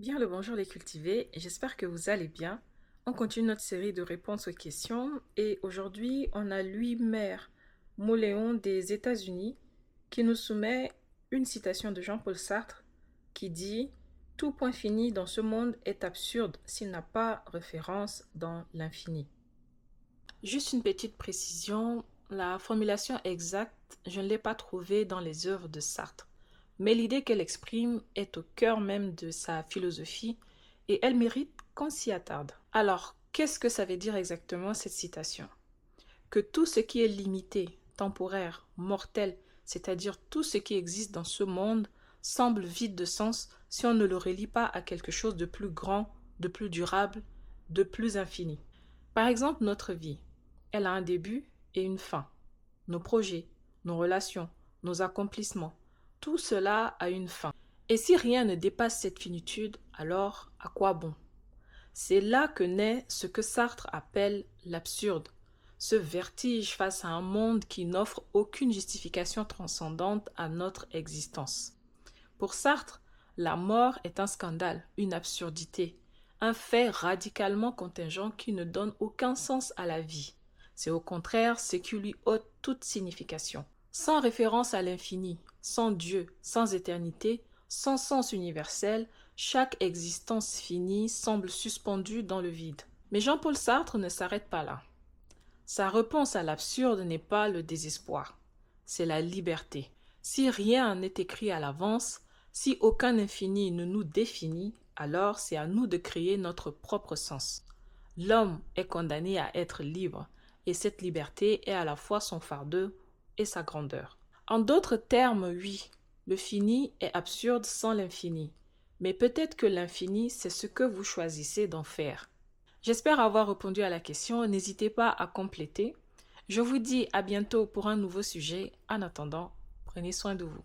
Bien le bonjour les cultivés, j'espère que vous allez bien. On continue notre série de réponses aux questions et aujourd'hui on a Louis Maire Mauléon des États-Unis qui nous soumet une citation de Jean-Paul Sartre qui dit Tout point fini dans ce monde est absurde s'il n'a pas référence dans l'infini. Juste une petite précision, la formulation exacte, je ne l'ai pas trouvée dans les œuvres de Sartre, mais l'idée qu'elle exprime est au cœur même de sa philosophie et elle mérite qu'on s'y attarde. Alors, qu'est-ce que ça veut dire exactement cette citation? Que tout ce qui est limité, temporaire, mortel, c'est-à-dire tout ce qui existe dans ce monde, semble vide de sens si on ne le relie pas à quelque chose de plus grand, de plus durable, de plus infini. Par exemple, notre vie. Elle a un début et une fin. Nos projets, nos relations, nos accomplissements, tout cela a une fin. Et si rien ne dépasse cette finitude, alors à quoi bon? C'est là que naît ce que Sartre appelle l'absurde, ce vertige face à un monde qui n'offre aucune justification transcendante à notre existence. Pour Sartre, la mort est un scandale, une absurdité, un fait radicalement contingent qui ne donne aucun sens à la vie. C'est au contraire ce qui lui ôte toute signification. Sans référence à l'infini, sans Dieu, sans éternité, sans sens universel, chaque existence finie semble suspendue dans le vide. Mais Jean-Paul Sartre ne s'arrête pas là. Sa réponse à l'absurde n'est pas le désespoir, c'est la liberté. Si rien n'est écrit à l'avance, si aucun infini ne nous définit, alors c'est à nous de créer notre propre sens. L'homme est condamné à être libre, et cette liberté est à la fois son fardeau et sa grandeur. En d'autres termes, oui, le fini est absurde sans l'infini, mais peut-être que l'infini, c'est ce que vous choisissez d'en faire. J'espère avoir répondu à la question, n'hésitez pas à compléter. Je vous dis à bientôt pour un nouveau sujet. En attendant, prenez soin de vous.